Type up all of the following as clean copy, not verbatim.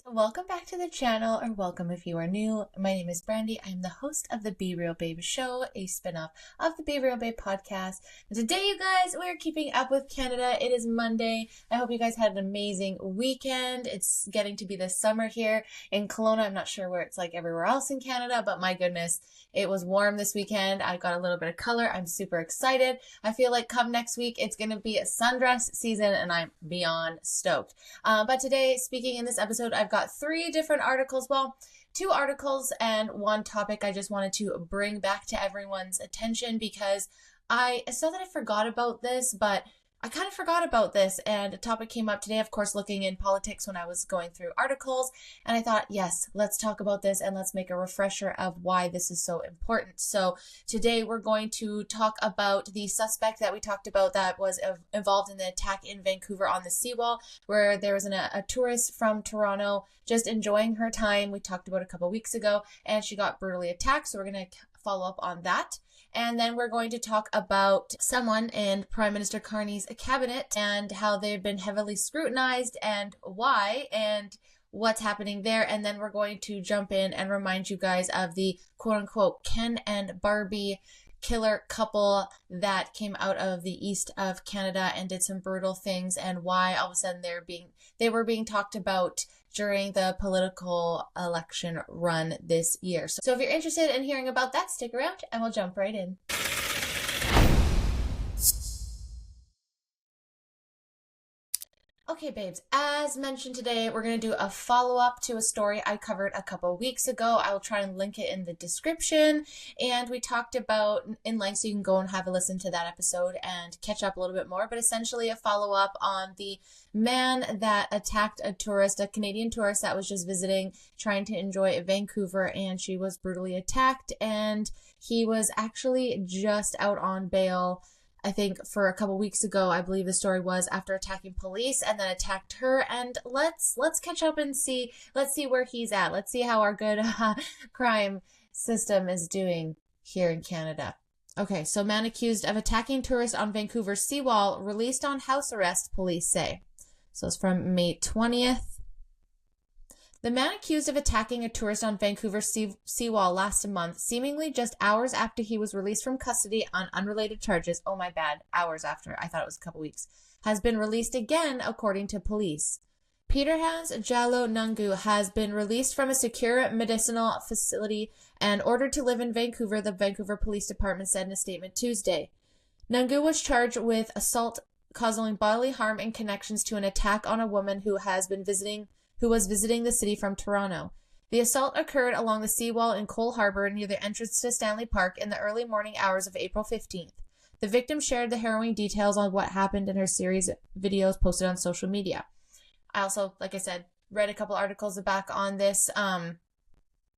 So welcome back to the channel, or welcome if you are new. My name is Brandy. I'm the host of the Be Real Babe Show, a spin-off of the Be Real Babe podcast. And today, you guys, we're keeping up with Canada. It is Monday. I hope you guys had an amazing weekend. It's getting to be the summer here in Kelowna. I'm not sure where it's like everywhere else in Canada, but my goodness, it was warm this weekend. I got a little bit of color. I'm super excited. I feel like come next week, it's going to be a sundress season, and I'm beyond stoked. But today, speaking in this episode, I've got three different articles. Well, two articles and one topic I just wanted to bring back to everyone's attention because it's not that I forgot about this, but I kind of forgot about this, and a topic came up today, of course, looking in politics when I was going through articles, and I thought, yes, let's talk about this and let's make a refresher of why this is so important. So today we're going to talk about the suspect that we talked about that was involved in the attack in Vancouver on the seawall, where there was a tourist from Toronto just enjoying her time. We talked about it a couple weeks ago, and she got brutally attacked, so we're going to follow up on that. And then we're going to talk about someone in Prime Minister Carney's cabinet and how they've been heavily scrutinized and why and what's happening there. And then we're going to jump in and remind you guys of the quote unquote Ken and Barbie killer couple that came out of the east of Canada and did some brutal things, and why all of a sudden they were being talked about during the political election run this year. So if you're interested in hearing about that, stick around and we'll jump right in. Okay, babes, as mentioned today, we're going to do a follow-up to a story I covered a couple weeks ago. I will try and link it in the description. And we talked about in length, so you can go and have a listen to that episode and catch up a little bit more. But essentially a follow-up on the man that attacked a Canadian tourist that was just visiting, trying to enjoy Vancouver, and she was brutally attacked. And he was actually just out on bail, I think for a couple weeks ago, I believe the story was, after attacking police and then attacked her. And let's catch up and let's see where he's at. Let's see how our good crime system is doing here in Canada. Okay, so man accused of attacking tourist on Vancouver seawall released on house arrest, police say. So it's from May 20th. The man accused of attacking a tourist on Vancouver seawall last month, seemingly just hours after he was released from custody on unrelated charges, oh my bad, hours after, I thought it was a couple weeks, has been released again, according to police. Peterhans Jalo Nungu has been released from a secure medicinal facility and ordered to live in Vancouver, the Vancouver Police Department said in a statement Tuesday. Nungu was charged with assault causing bodily harm in connections to an attack on a woman who was visiting the city from Toronto. The assault occurred along the seawall in Cole Harbour near the entrance to Stanley Park in the early morning hours of April 15th. The victim shared the harrowing details on what happened in her series of videos posted on social media. I also, like I said, read a couple articles back on this.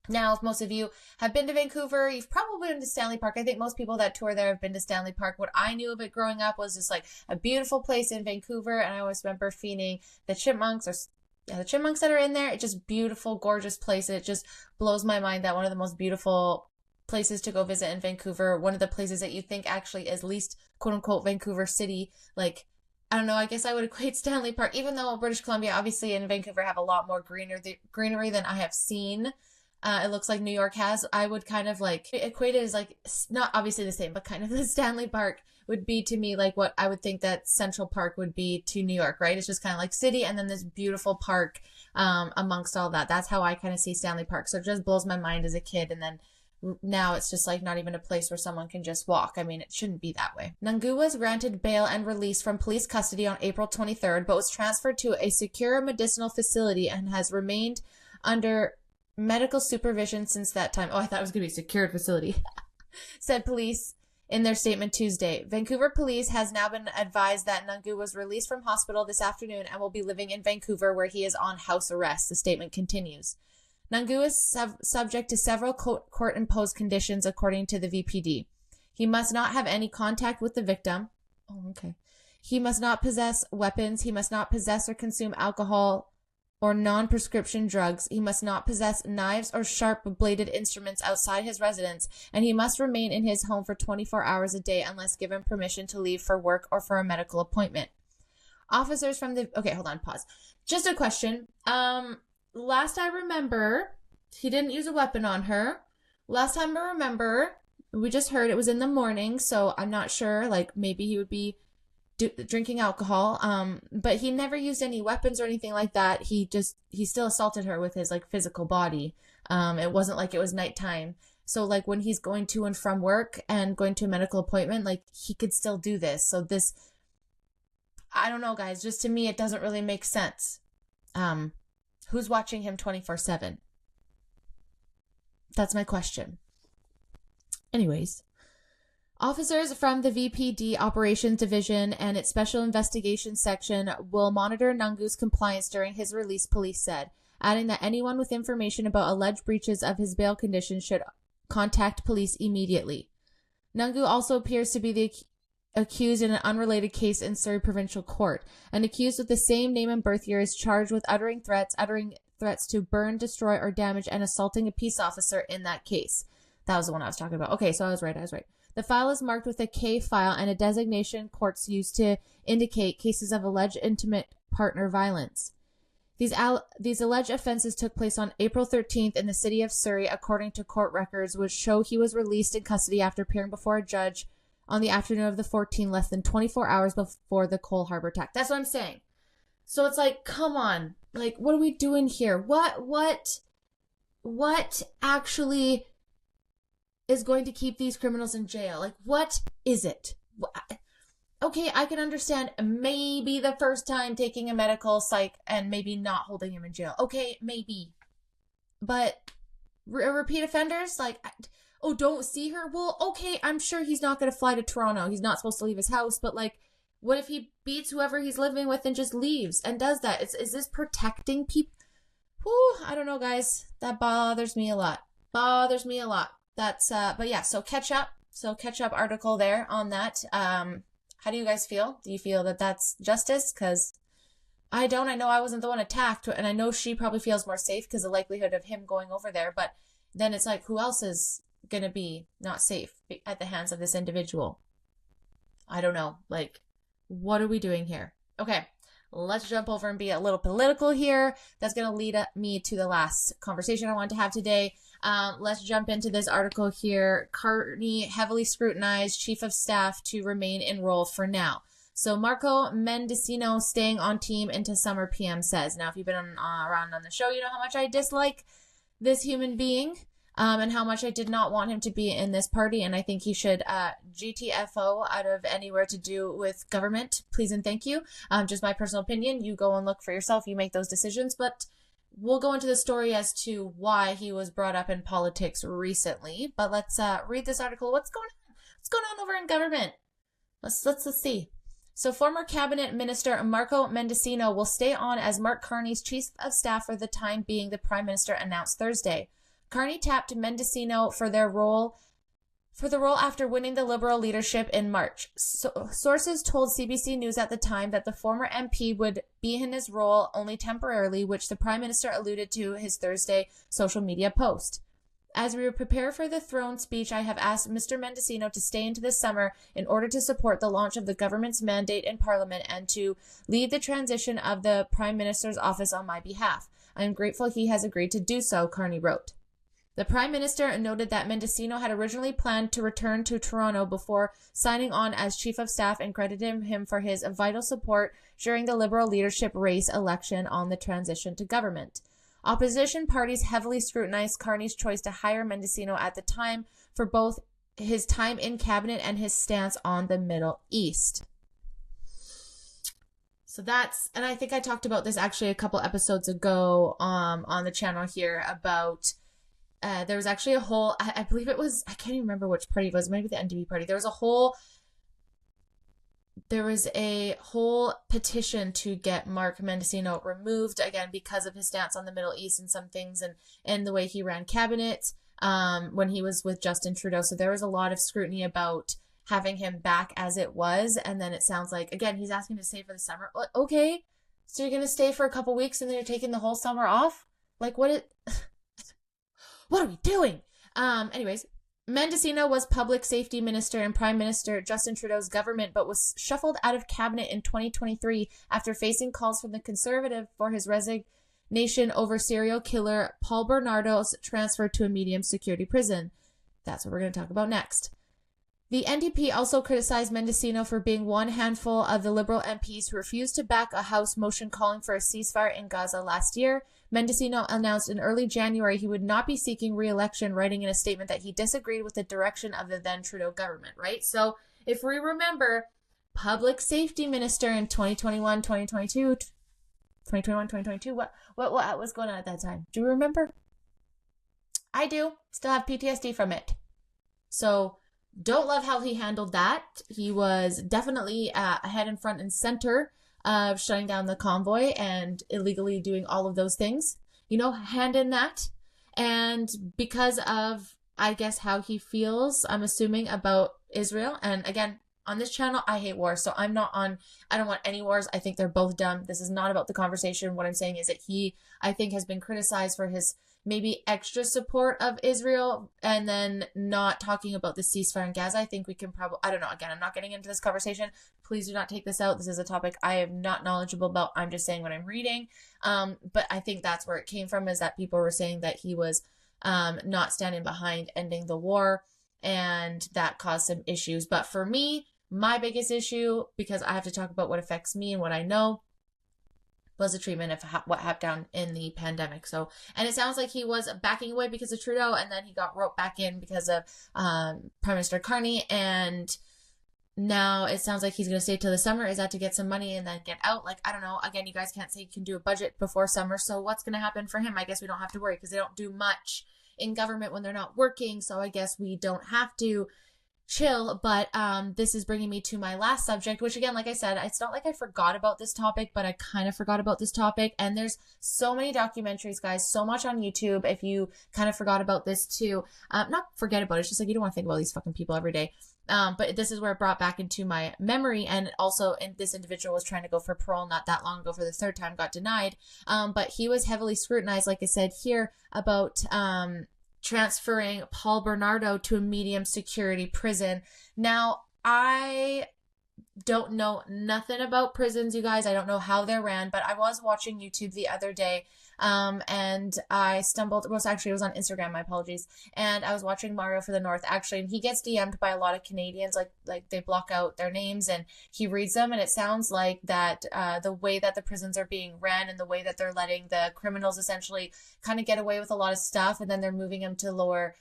Now, if most of you have been to Vancouver, you've probably been to Stanley Park. I think most people that tour there have been to Stanley Park. What I knew of it growing up was just like a beautiful place in Vancouver, and I always remember feeding the chipmunks the chipmunks that are in there. It's just beautiful, gorgeous place. It just blows my mind that one of the most beautiful places to go visit in Vancouver, one of the places that you think actually is least quote unquote Vancouver City, like, I don't know, I guess I would equate Stanley Park, even though British Columbia obviously and Vancouver have a lot more greenery than I have seen. It looks like New York has. I would kind of like equate it as like, not obviously the same, but kind of the Stanley Park would be to me like what I would think that Central Park would be to New York, right? It's just kind of like city and then this beautiful park amongst all that. That's how I kind of see Stanley Park. So it just blows my mind as a kid. And then now it's just like not even a place where someone can just walk. I mean, it shouldn't be that way. Nungu was granted bail and released from police custody on April 23rd, but was transferred to a secure medicinal facility and has remained under medical supervision since that time. Oh, I thought it was going to be a secured facility, said police in their statement Tuesday. Vancouver police has now been advised that Nungu was released from hospital this afternoon and will be living in Vancouver, where he is on house arrest, the statement continues. Nungu is subject to several court-imposed conditions, according to the VPD. He must not have any contact with the victim. Oh, okay. He must not possess weapons. He must not possess or consume alcohol or non-prescription drugs. He must not possess knives or sharp-bladed instruments outside his residence, and he must remain in his home for 24 hours a day unless given permission to leave for work or for a medical appointment. Officers from the... Okay, hold on, pause. Just a question. last I remember, he didn't use a weapon on her. Last time I remember, we just heard it was in the morning, so I'm not sure. Like maybe he would be drinking alcohol. But he never used any weapons or anything like that. He still assaulted her with his like physical body. It wasn't like it was nighttime. So like when he's going to and from work and going to a medical appointment, like he could still do this. So this, I don't know, guys. Just to me, it doesn't really make sense. Who's watching him 24/7? That's my question. Anyways, officers from the VPD Operations Division and its Special Investigations Section will monitor Nungu's compliance during his release, police said, adding that anyone with information about alleged breaches of his bail conditions should contact police immediately. Nungu also appears to be the accused in an unrelated case in Surrey Provincial Court. An accused with the same name and birth year is charged with uttering threats to burn, destroy, or damage, and assaulting a peace officer in that case. That was the one I was talking about. Okay, so I was right. The file is marked with a K file and a designation courts use to indicate cases of alleged intimate partner violence. These alleged offenses took place on April 13th in the city of Surrey, according to court records, which show he was released in custody after appearing before a judge on the afternoon of the 14th, less than 24 hours before the Cole Harbour attack. That's what I'm saying. So it's like, come on. Like, what are we doing here? What actually is going to keep these criminals in jail? Like, what is it? Okay, I can understand maybe the first time taking a medical psych and maybe not holding him in jail. Okay, maybe. But repeat offenders, like, oh, don't see her? Well, okay, I'm sure he's not going to fly to Toronto. He's not supposed to leave his house, but like, what if he beats whoever he's living with and just leaves and does that? Is this protecting people? Whew, I don't know, guys. That bothers me a lot. That's, but yeah, so catch up article there on that. How do you guys feel? Do you feel that that's justice? Because I don't. I know I wasn't the one attacked, and I know she probably feels more safe because the likelihood of him going over there. But then it's like, who else is going to be not safe at the hands of this individual? I don't know. Like, what are we doing here? Okay, let's jump over and be a little political here. That's going to lead me to the last conversation I wanted to have today. Let's jump into this article here. Carney heavily scrutinized chief of staff to remain in role for now. So Marco Medicino staying on team into summer, PM says. Now, if you've been around on the show, you know how much I dislike this human being, and how much I did not want him to be in this party. And I think he should GTFO out of anywhere to do with government. Please and thank you. Just my personal opinion. You go and look for yourself. You make those decisions. But we'll go into the story as to why he was brought up in politics recently. But let's read this article. What's going on? What's going on over in government? Let's see. So former cabinet minister Marco Medicino will stay on as Mark Carney's chief of staff for the time being, the prime minister announced Thursday. Carney tapped Medicino for the role after winning the Liberal leadership in March. Sources told CBC News at the time that the former MP would be in his role only temporarily, which the Prime Minister alluded to his Thursday social media post. As we prepare for the throne speech, I have asked Mr. Medicino to stay into the summer in order to support the launch of the government's mandate in Parliament and to lead the transition of the Prime Minister's office on my behalf. I am grateful he has agreed to do so, Carney wrote. The Prime Minister noted that Medicino had originally planned to return to Toronto before signing on as Chief of Staff and credited him for his vital support during the Liberal leadership race election on the transition to government. Opposition parties heavily scrutinized Carney's choice to hire Medicino at the time for both his time in cabinet and his stance on the Middle East. So that's, and I think I talked about this actually a couple episodes ago on the channel here about there was actually a whole, I believe it was, I can't even remember which party it was, maybe the NDP party. There was a whole petition to get Mark Medicino removed, again, because of his stance on the Middle East and some things and the way he ran cabinet when he was with Justin Trudeau. So there was a lot of scrutiny about having him back as it was. And then it sounds like, again, he's asking to stay for the summer. Okay, so you're going to stay for a couple weeks and then you're taking the whole summer off? Like, what are we doing? Anyways, Medicino was public safety minister in Prime Minister Justin Trudeau's government, but was shuffled out of cabinet in 2023 after facing calls from the Conservative for his nation over serial killer Paul Bernardo's transfer to a medium security prison. That's what we're going to talk about next. The NDP also criticized Medicino for being one handful of the Liberal MPs who refused to back a House motion calling for a ceasefire in Gaza last year. Medicino announced in early January he would not be seeking re-election, writing in a statement that he disagreed with the direction of the then Trudeau government, right? So if we remember, public safety minister in 2021, 2022, what was going on at that time? Do you remember? I do. Still have PTSD from it. So don't love how he handled that. He was definitely ahead and front and center of shutting down the convoy and illegally doing all of those things, you know, hand in that. And because of, I guess, how he feels, I'm assuming, about Israel. And again, on this channel, I hate wars. So I don't want any wars. I think they're both dumb. This is not about the conversation. What I'm saying is that he, I think, has been criticized for his maybe extra support of Israel and then not talking about the ceasefire in Gaza. I think we can probably, I don't know, again, I'm not getting into this conversation. Please do not take this out. This is a topic I am not knowledgeable about. I'm just saying what I'm reading. But I think that's where it came from, is that people were saying that he was not standing behind ending the war, and that caused some issues. But for me, my biggest issue, because I have to talk about what affects me and what I know, was the treatment of what happened in the pandemic. So, and it sounds like he was backing away because of Trudeau, and then he got roped back in because of Prime Minister Carney, and now it sounds like he's going to stay till the summer. Is that to get some money and then get out? Like, I don't know. Again, you guys can't say you can do a budget before summer, so what's going to happen for him? I guess we don't have to worry because they don't do much in government when they're not working, so I guess we don't have to chill. But this is bringing me to my last subject, which again, like I said, it's not like I forgot about this topic, but I kind of forgot about this topic. And there's so many documentaries, guys, so much on YouTube if you kind of forgot about this too. Not forget about it, it's just like you don't want to think about these fucking people every day. But this is where it brought back into my memory. And also, this individual was trying to go for parole not that long ago for the third time, got denied. But he was heavily scrutinized, like I said here, about transferring Paul Bernardo to a medium security prison. Now, I don't know nothing about prisons, you guys. I don't know how they're ran, but I was watching YouTube the other day, and I stumbled, well, actually it was on Instagram, my apologies, and I was watching Mario for the North, actually, and he gets DM'd by a lot of Canadians, like they block out their names, and he reads them, and it sounds like that the way that the prisons are being ran and the way that they're letting the criminals essentially kind of get away with a lot of stuff, and then they're moving them to lower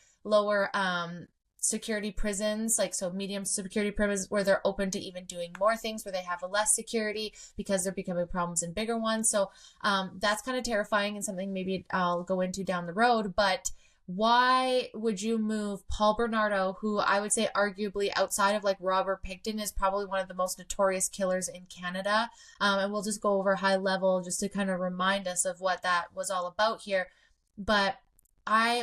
security prisons, like, so medium security prisons where they're open to even doing more things, where they have a less security because they're becoming problems in bigger ones. So that's kind of terrifying and something maybe I'll go into down the road. But why would you move Paul Bernardo, who I would say arguably outside of like Robert Pickton is probably one of the most notorious killers in Canada? And we'll just go over high level just to kind of remind us of what that was all about here. But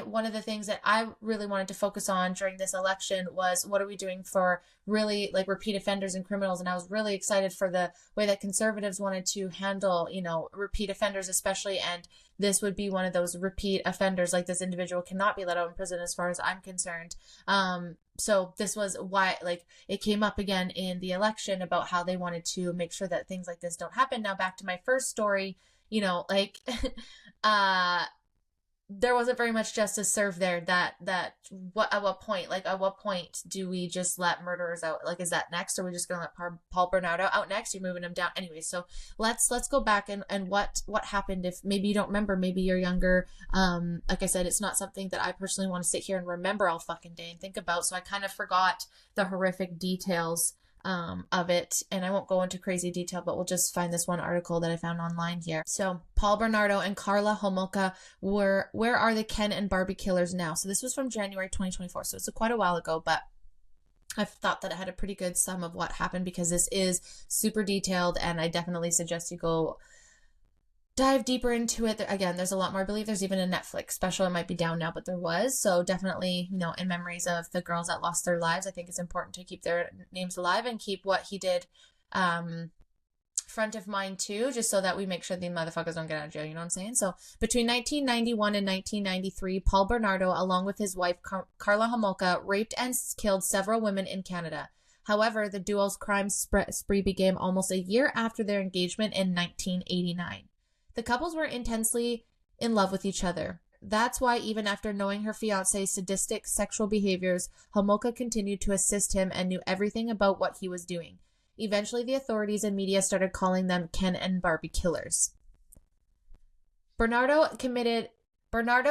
one of the things that I really wanted to focus on during this election was, what are we doing for really like repeat offenders and criminals? And I was really excited for the way that Conservatives wanted to handle, you know, repeat offenders especially. And this would be one of those repeat offenders. Like, this individual cannot be let out in prison as far as I'm concerned. So this was why, like, it came up again in the election about how they wanted to make sure that things like this don't happen. Now back to my first story, you know, like, there wasn't very much justice served there. At what point do we just let murderers out? Like, is that next? Or are we just going to let Paul Bernardo out next? You're moving him down. Anyway, so let's go back and what happened. If maybe you don't remember, maybe you're younger. Like I said, it's not something that I personally want to sit here and remember all fucking day and think about. So I kind of forgot the horrific details of it, and I won't go into crazy detail, but we'll just find this one article that I found online here. So Paul Bernardo and Karla Homolka where are the Ken and Barbie killers now? So this was from January 2024, so it's quite a while ago, but I thought that it had a pretty good sum of what happened because this is super detailed, and I definitely suggest you go dive deeper into it. Again, there's a lot more. I believe there's even a Netflix special. It might be down now, but there was. So definitely, you know, in memories of the girls that lost their lives, I think it's important to keep their names alive and keep what he did front of mind too, just so that we make sure the motherfuckers don't get out of jail. You know what I'm saying? So between 1991 and 1993, Paul Bernardo, along with his wife Karla Homolka, raped and killed several women in Canada. However, the duo's crime spree began almost a year after their engagement in 1989. The couples were intensely in love with each other. That's why even after knowing her fiance's sadistic sexual behaviors, Homolka continued to assist him and knew everything about what he was doing. Eventually, the authorities and media started calling them Ken and Barbie killers. Bernardo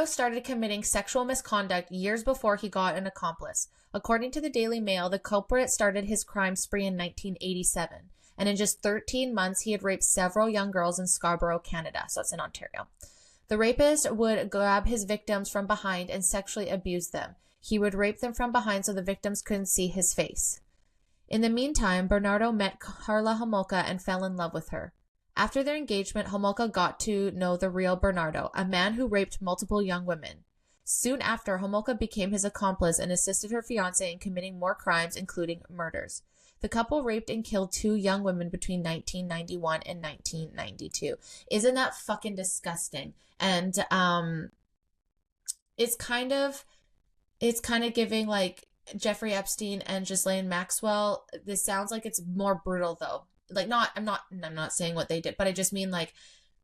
started committing sexual misconduct years before he got an accomplice. According to the Daily Mail, the culprit started his crime spree in 1987, and in just 13 months, he had raped several young girls in Scarborough, Canada. So it's in Ontario. The rapist would grab his victims from behind and sexually abuse them. He would rape them from behind so the victims couldn't see his face. In the meantime, Bernardo met Karla Homolka and fell in love with her. After their engagement, Homolka got to know the real Bernardo, a man who raped multiple young women. Soon after, Homolka became his accomplice and assisted her fiancé in committing more crimes, including murders. The couple raped and killed 2 young women between 1991 and 1992. Isn't that fucking disgusting? And it's kind of giving like Jeffrey Epstein and Ghislaine Maxwell. This sounds like it's more brutal though. Like I'm not saying what they did, but I just mean like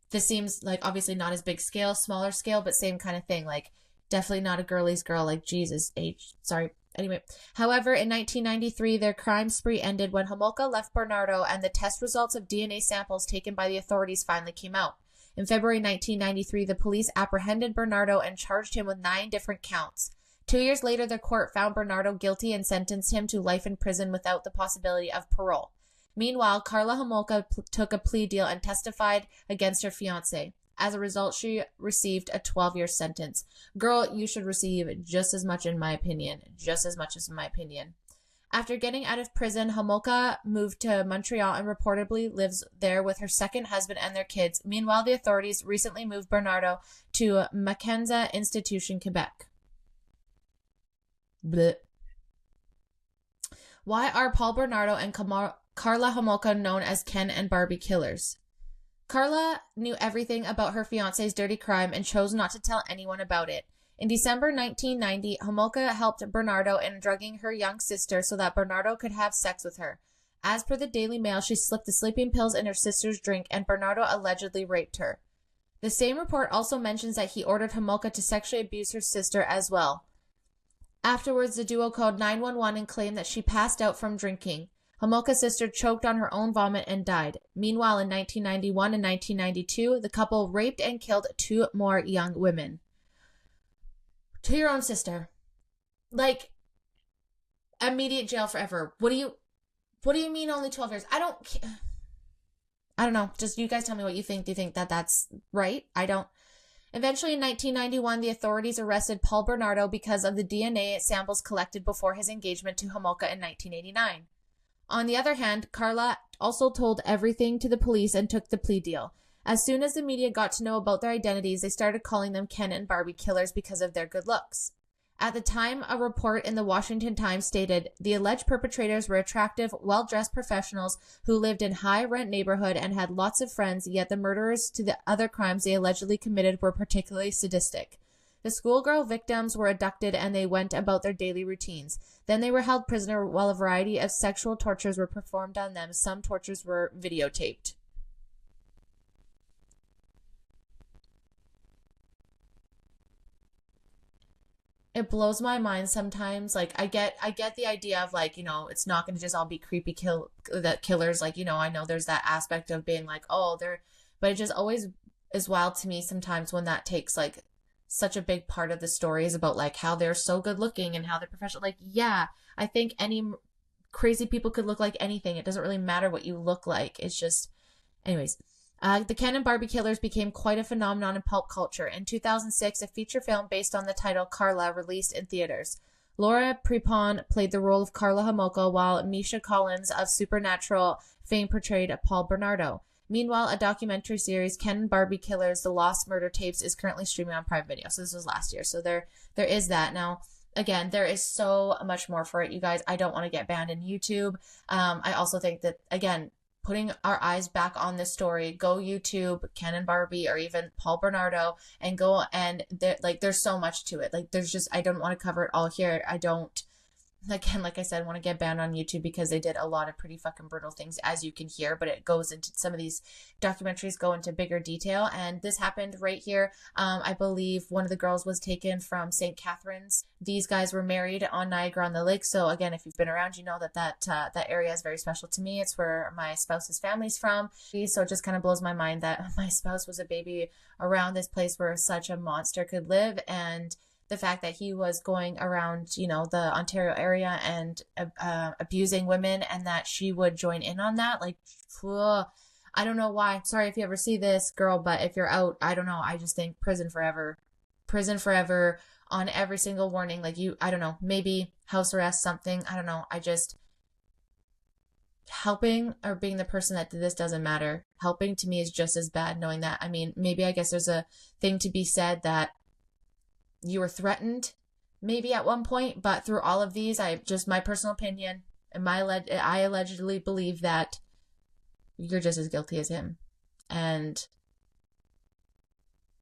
this seems like obviously not as big scale, smaller scale, but same kind of thing. Like definitely not a girly's girl, like Jesus age. Sorry. Anyway, however, in 1993, their crime spree ended when Homolka left Bernardo and the test results of DNA samples taken by the authorities finally came out. In February 1993, the police apprehended Bernardo and charged him with 9 different counts. 2 years later, the court found Bernardo guilty and sentenced him to life in prison without the possibility of parole. Meanwhile, Karla Homolka took a plea deal and testified against her fiancé. As a result, she received a 12-year sentence. Girl, you should receive just as much in my opinion. Just as much as in my opinion. After getting out of prison, Homolka moved to Montreal and reportedly lives there with her second husband and their kids. Meanwhile, the authorities recently moved Bernardo to Mackenzie Institution, Quebec. Blech. Why are Paul Bernardo and Karla Homolka known as Ken and Barbie killers? Karla knew everything about her fiancé's dirty crime and chose not to tell anyone about it. In December 1990, Homolka helped Bernardo in drugging her young sister so that Bernardo could have sex with her. As per the Daily Mail, she slipped the sleeping pills in her sister's drink and Bernardo allegedly raped her. The same report also mentions that he ordered Homolka to sexually abuse her sister as well. Afterwards, the duo called 911 and claimed that she passed out from drinking. Homolka's sister choked on her own vomit and died. Meanwhile, in 1991 and 1992, the couple raped and killed 2 more young women. To your own sister. Like, immediate jail forever. What do you mean only 12 years? I don't know. Just you guys tell me what you think. Do you think that that's right? I don't. Eventually, in 1991, the authorities arrested Paul Bernardo because of the DNA samples collected before his engagement to Homolka in 1989. On the other hand, Karla also told everything to the police and took the plea deal. As soon as the media got to know about their identities, they started calling them Ken and Barbie killers because of their good looks. At the time, a report in the Washington Times stated, the alleged perpetrators were attractive, well-dressed professionals who lived in high-rent neighborhood and had lots of friends, yet the murderers to the other crimes they allegedly committed were particularly sadistic. The schoolgirl victims were abducted and they went about their daily routines. Then they were held prisoner while a variety of sexual tortures were performed on them. Some tortures were videotaped. It blows my mind sometimes. Like I get the idea of like, it's not going to just all be creepy killers. Like, I know there's that aspect of being like, oh, but it just always is wild to me sometimes when that takes like such a big part of the story is about like how they're so good looking and how they're professional. Like, yeah, I think any crazy people could look like anything. It doesn't really matter what you look like. It's just, anyways. The Ken and Barbie killers became quite a phenomenon in pulp culture. In 2006, a feature film based on the title Karla released in theaters. Laura Prepon played the role of Karla Homolka, while Misha Collins of Supernatural fame portrayed Paul Bernardo. Meanwhile, a documentary series, Ken and Barbie Killers, The Lost Murder Tapes, is currently streaming on Prime Video. So this was last year. So there is that. Now, again, there is so much more for it, you guys. I don't want to get banned in YouTube. I also think that, again, putting our eyes back on this story, go YouTube, Ken and Barbie, or even Paul Bernardo, and go and there's so much to it. Like, there's just, I don't want to cover it all here. again, like I said, want to get banned on YouTube because they did a lot of pretty fucking brutal things, as you can hear, but it goes into, some of these documentaries go into bigger detail, and this happened right here. I believe one of the girls was taken from St. Catharines. These guys were married on Niagara-on-the-Lake, so again, if you've been around, you know that area is very special to me. It's where my spouse's family's from, so it just kind of blows my mind that my spouse was a baby around this place where such a monster could live, and the fact that he was going around, you know, the Ontario area and abusing women, and that she would join in on that. Like, ugh, I don't know why. Sorry if you ever see this, girl, but if you're out, I don't know. I just think prison forever. Prison forever on every single warning. Like, you, I don't know, maybe house arrest, something. I don't know. I just, helping or being the person that did this doesn't matter. Helping to me is just as bad, knowing that. I mean, maybe I guess there's a thing to be said that you were threatened maybe at one point, but through all of these, I just, my personal opinion, and I allegedly believe that you're just as guilty as him, and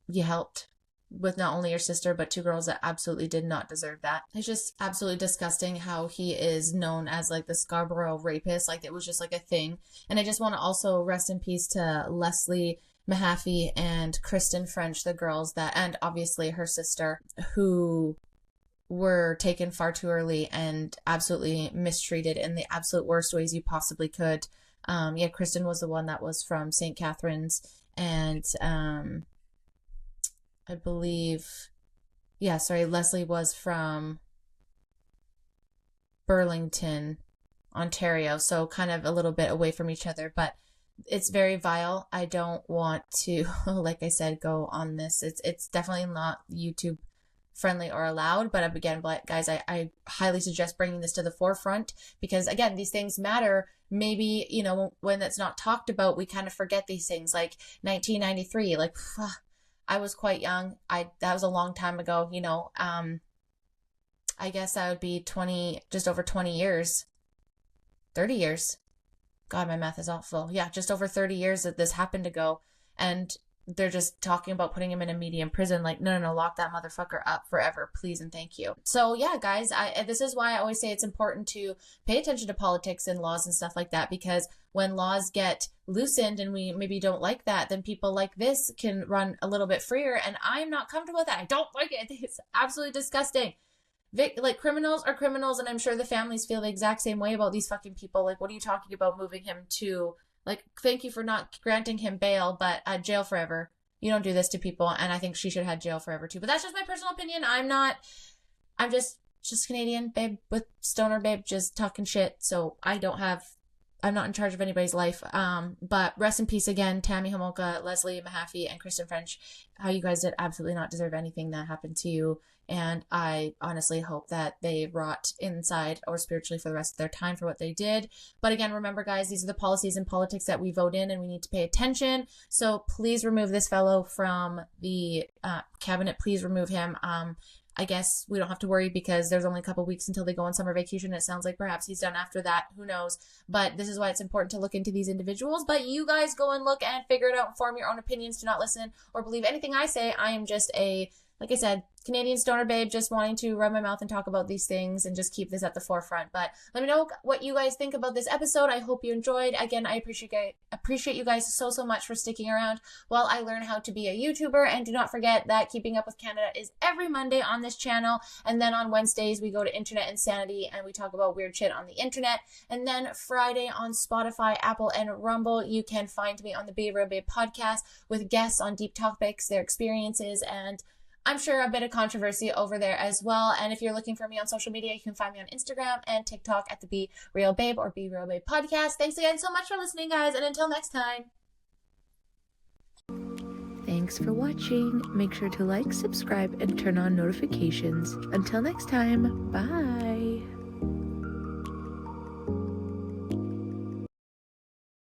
you helped with not only your sister, but two girls that absolutely did not deserve that. It's just absolutely disgusting how he is known as like the Scarborough rapist. Like, it was just like a thing. And I just want to also rest in peace to Leslie Mahaffey and Kristen French, the girls that, and obviously her sister, who were taken far too early and absolutely mistreated in the absolute worst ways you possibly could. Yeah, Kristen was the one that was from St. Catharines, and I believe, yeah, sorry, Leslie was from Burlington, Ontario, so kind of a little bit away from each other, but it's very vile. I don't want to, like I said, go on this. It's definitely not YouTube friendly or allowed, but again, guys, I highly suggest bringing this to the forefront, because again, these things matter. Maybe, you know, when it's not talked about, we kind of forget these things. Like 1993, like I was quite young. That was a long time ago, you know. I guess that would be just over 20 years, 30 years. God, my math is awful. Yeah, just over 30 years that this happened ago. And they're just talking about putting him in a medium prison. Like, no, lock that motherfucker up forever, please and thank you. So yeah, guys, this is why I always say it's important to pay attention to politics and laws and stuff like that, because when laws get loosened and we maybe don't like that, then people like this can run a little bit freer. And I'm not comfortable with that. I don't like it. I think it's absolutely disgusting. Like, criminals are criminals, and I'm sure the families feel the exact same way about these fucking people. Like, what are you talking about moving him to, like, thank you for not granting him bail, but jail forever. You don't do this to people, and I think she should have jail forever too. But that's just my personal opinion. I'm just Canadian babe with stoner babe just talking shit, so I'm not in charge of anybody's life. But rest in peace again, Tammy Homolka, Leslie Mahaffey, and Kristen French. How you guys did absolutely not deserve anything that happened to you. And I honestly hope that they rot inside or spiritually for the rest of their time for what they did. But again, remember, guys, these are the policies and politics that we vote in, and we need to pay attention. So please remove this fellow from the cabinet. Please remove him. I guess we don't have to worry because there's only a couple weeks until they go on summer vacation. It sounds like perhaps he's done after that. Who knows? But this is why it's important to look into these individuals. But you guys go and look and figure it out and form your own opinions. Do not listen or believe anything I say. I am just like I said, Canadian stoner babe, just wanting to run my mouth and talk about these things and just keep this at the forefront. But let me know what you guys think about this episode. I hope you enjoyed. Again, I appreciate you guys so much for sticking around while I learn how to be a YouTuber. And do not forget that Keeping Up with Canada is every Monday on this channel. And then on Wednesdays, we go to Internet Insanity and we talk about weird shit on the internet. And then Friday on Spotify, Apple, and Rumble, you can find me on the Be Real Babe podcast with guests on deep topics, their experiences, and I'm sure a bit of controversy over there as well. And if you're looking for me on social media, you can find me on Instagram and TikTok at the Be Real Babe or Be Real Babe podcast. Thanks again so much for listening, guys. And until next time. Thanks for watching. Make sure to like, subscribe, and turn on notifications. Until next time, bye.